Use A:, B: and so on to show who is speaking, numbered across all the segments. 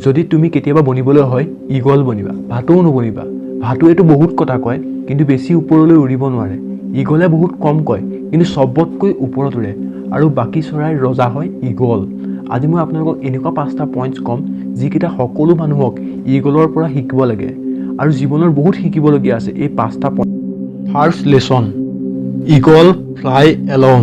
A: যদি তুমি কেতিয়াবা বনিবলৈ হয় ঈগল বনিবা, ভাটৌও নবনিবা। ভাটৌৱেতো বহুত কথা কয় কিন্তু বেছি ওপৰলৈ উৰিব নোৱাৰে। ঈগলে বহুত কম কয় কিন্তু চবতকৈ ওপৰত উৰে আৰু বাকী চৰাইৰ ৰজা হয় ঈগল। আজি মই আপোনালোকক এনেকুৱা 5টা পইণ্টছ ক'ম যিকেইটা সকলো মানুহক ঈগলৰ পৰা শিকিব লাগে আৰু জীৱনৰ বহুত শিকিবলগীয়া আছে এই 5টা point. First lesson, eagle fly along.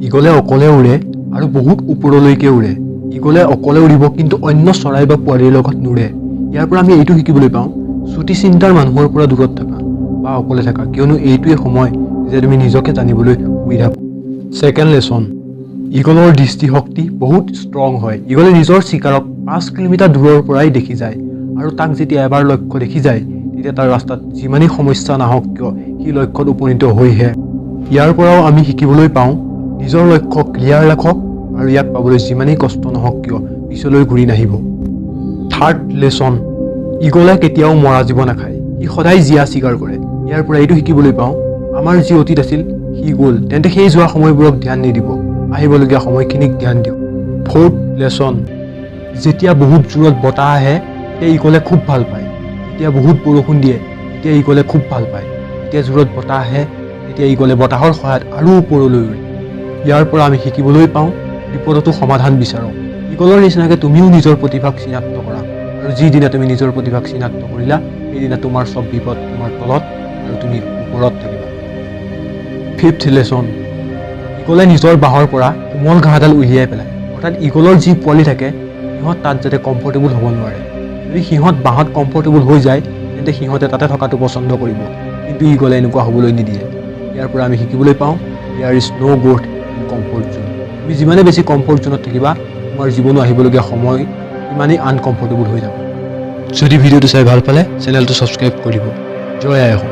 A: ঈগলে অকলে উৰে আৰু বহুত ওপৰলৈকে উৰে। ঈগলে অকলে উৰিব কিন্তু অন্য চৰাই বা পোৱালিৰ লগত নুৰে। ইয়াৰ পৰা আমি এইটো শিকিবলৈ পাওঁ, চুটি চিন্তাৰ মানুহৰ পৰা দূৰত থাকা বা অকলে থাকা, কিয়নো এইটোৱে সময় যে তুমি নিজকে জানিবলৈ সুবিধা পোৱা। ছেকেণ্ড লেচন, ঈগলৰ দৃষ্টিশক্তি বহুত ষ্ট্ৰং হয়। ঈগলে নিজৰ চিকাৰক 5 কিলোমিটাৰ দূৰৰ পৰাই দেখি যায় আৰু তাক যেতিয়া এবাৰ লক্ষ্য দেখি যায় তেতিয়া তাৰ ৰাস্তাত যিমানেই সমস্যা নাহক কিয় সি লক্ষ্যত উপনীত হৈহে। ইয়াৰ পৰাও আমি শিকিবলৈ পাওঁ নিজৰ লক্ষ্য ক্লিয়াৰ ৰাখক আৰু ইয়াক পাবলৈ যিমানেই কষ্ট নহওক কিয় পিছলৈ ঘূৰি নাহিব। থাৰ্ড লেচন, ঈগলে কেতিয়াও মৰা জীৱ নাখায়, সি সদায় জীয়া চিকাৰ কৰে। ইয়াৰ পৰা এইটো শিকিবলৈ পাওঁ আমাৰ যি অতীত আছিল সি গ'ল, তেন্তে সেই যোৱা সময়বোৰক ধ্যান নিদিব, আহিবলগীয়া সময়খিনিক ধ্যান দিয়ক। ফ'ৰ্থ লেচন, যেতিয়া বহুত জোৰত বতাহ আহে তেতিয়া ঈগলে খুব ভাল পায়, যেতিয়া বহুত বৰষুণ দিয়ে তেতিয়া ঈগলে খুব ভাল পায়, যেতিয়া জোৰত বতাহ আহে তেতিয়া ঈগলে বতাহৰ সহায়ত আৰু ওপৰলৈ উৰে। ইয়াৰ পৰা আমি শিকিবলৈ পাওঁ বিপদতো সমাধান বিচাৰক। ঈগলৰ নিচিনাকৈ তুমিও নিজৰ প্ৰতিভাক চিনাক্ত কৰা আৰু যিদিনা তুমি নিজৰ প্ৰতিভাক চিনাক্ত কৰিলা সেইদিনা তোমাৰ চব বিপদ তোমাৰ তলত আৰু তুমি ওপৰত থাকিবা। ফিফ্থ লেচন, ঈগলে নিজৰ বাহৰ পৰা কোমল ঘাঁহডাল উলিয়াই পেলায়, অৰ্থাৎ ঈগলৰ যি পোৱালি থাকে সিহঁত তাত যাতে কমফৰ্টেবল হ'ব নোৱাৰে। যদি সিহঁত বাঁহত কমফৰ্টেবল হৈ যায় তেন্তে সিহঁতে তাতে থকাটো পচন্দ কৰিব, কিন্তু ঈগলে এনেকুৱা হ'বলৈ নিদিয়ে। ইয়াৰ পৰা আমি শিকিবলৈ পাওঁ there is no' growth in comfort zone. তুমি যিমানে বেছি কমফৰ্ট জ'নত থাকিবা তোমাৰ জীৱনো আহিবলগীয়া সময় ইমানেই আনকমফৰ্টেবল হৈ যাব। যদি ভিডিঅ'টো চাই ভাল পালে চেনেলটো ছাবস্ক্ৰাইব কৰি দিব। জয় আই অসম।